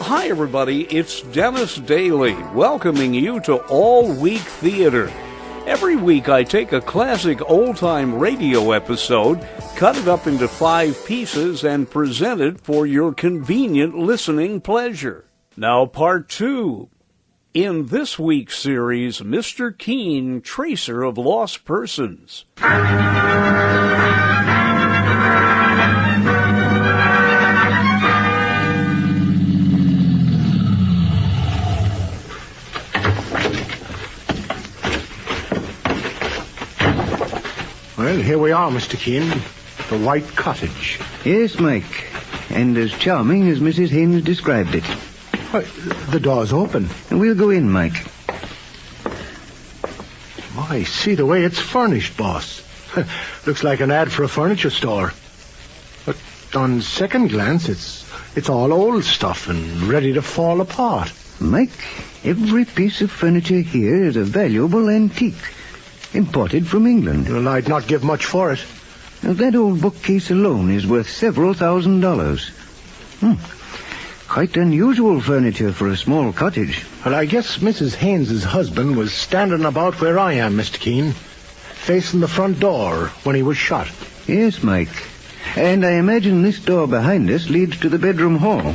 Hi, everybody. It's Dennis Daly, welcoming you to All Week Theater. Every week I take a classic old-time radio episode, cut it up into 5 pieces, and present it for your convenient listening pleasure. Now, part 2. In this week's series, Mr. Keen, Tracer of Lost Persons. Well, here we are, Mr. Keen. The White Cottage. Yes, Mike. And as charming as Mrs. Haynes described it. Why, the door's open. We'll go in, Mike. My, see the way it's furnished, boss. Looks like an ad for a furniture store. But on second glance, it's all old stuff and ready to fall apart. Mike, every piece of furniture here is a valuable antique. Imported from England. Well, I'd not give much for it. Now, that old bookcase alone is worth several $1,000s. Quite unusual furniture for a small cottage. Well, I guess Mrs. Haynes' husband was standing about where I am, Mr. Keen, facing the front door when he was shot. Yes, Mike. And I imagine this door behind us leads to the bedroom hall.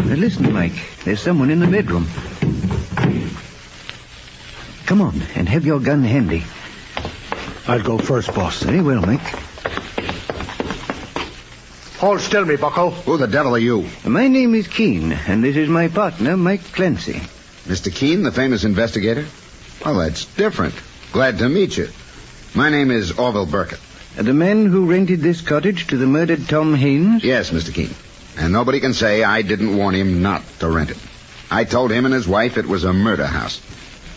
Now, listen, Mike. There's someone in the bedroom. Come on, and have your gun handy. I'll go first, boss. Very well, Mike. Hold still, me bucko. Who the devil are you? My name is Keen, and this is my partner, Mike Clancy. Mr. Keen, the famous investigator? Well, that's different. Glad to meet you. My name is Orville Burkett. The man who rented this cottage to the murdered Tom Haynes? Yes, Mr. Keen. And nobody can say I didn't warn him not to rent it. I told him and his wife it was a murder house.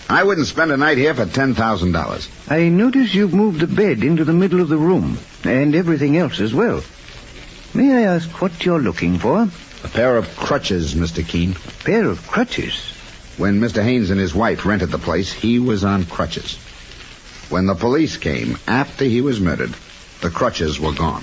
I wouldn't spend a night here for $10,000. I notice you've moved the bed into the middle of the room, and everything else as well. May I ask what you're looking for? A pair of crutches, Mr. Keen. A pair of crutches? When Mr. Haynes and his wife rented the place, he was on crutches. When the police came after he was murdered, the crutches were gone.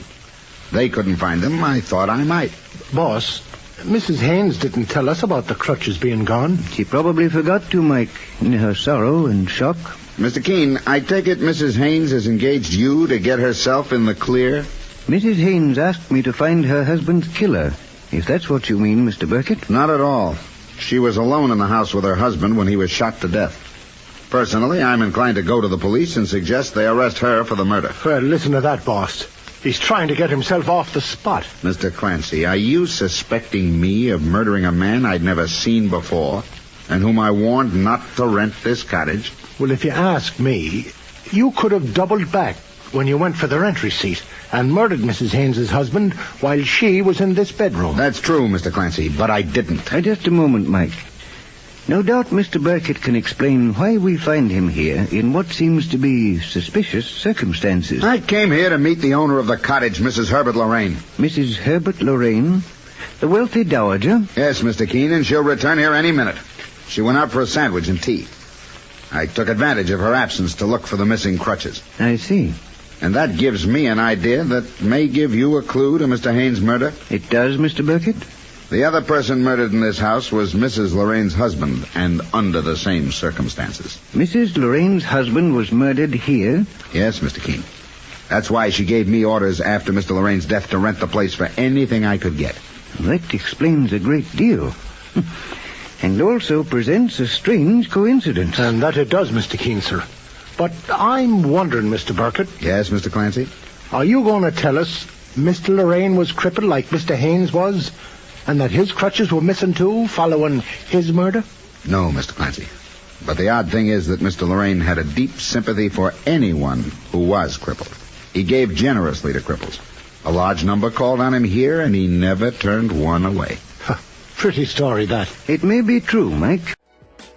They couldn't find them. I thought I might. Boss, Mrs. Haynes didn't tell us about the crutches being gone. She probably forgot to, Mike, in her sorrow and shock. Mr. Keen, I take it Mrs. Haynes has engaged you to get herself in the clear? Mrs. Haynes asked me to find her husband's killer, if that's what you mean, Mr. Burkett. Not at all. She was alone in the house with her husband when he was shot to death. Personally, I'm inclined to go to the police and suggest they arrest her for the murder. Well, listen to that, boss. He's trying to get himself off the spot. Mr. Clancy, are you suspecting me of murdering a man I'd never seen before and whom I warned not to rent this cottage? Well, if you ask me, you could have doubled back when you went for the rent receipt and murdered Mrs. Haynes' husband while she was in this bedroom. That's true, Mr. Clancy, but I didn't. Just a moment, Mike. No doubt Mr. Burkett can explain why we find him here in what seems to be suspicious circumstances. I came here to meet the owner of the cottage, Mrs. Herbert Lorraine. Mrs. Herbert Lorraine? The wealthy dowager? Yes, Mr. Keen, and she'll return here any minute. She went out for a sandwich and tea. I took advantage of her absence to look for the missing crutches. I see. And that gives me an idea that may give you a clue to Mr. Haynes' murder. It does, Mr. Burkett? The other person murdered in this house was Mrs. Lorraine's husband, and under the same circumstances. Mrs. Lorraine's husband was murdered here? Yes, Mr. Keen. That's why she gave me orders after Mr. Lorraine's death to rent the place for anything I could get. That explains a great deal. And also presents a strange coincidence. And that it does, Mr. Keen, sir. But I'm wondering, Mr. Burkett. Yes, Mr. Clancy? Are you going to tell us Mr. Lorraine was crippled like Mr. Haynes was? And that his crutches were missing, too, following his murder? No, Mr. Clancy. But the odd thing is that Mr. Lorraine had a deep sympathy for anyone who was crippled. He gave generously to cripples. A large number called on him here, and he never turned one away. Pretty story, that. It may be true, Mike.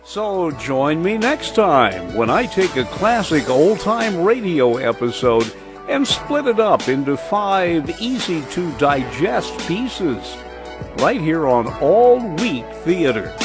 So join me next time when I take a classic old-time radio episode and split it up into 5 easy-to-digest pieces. Right here on All Week Theater.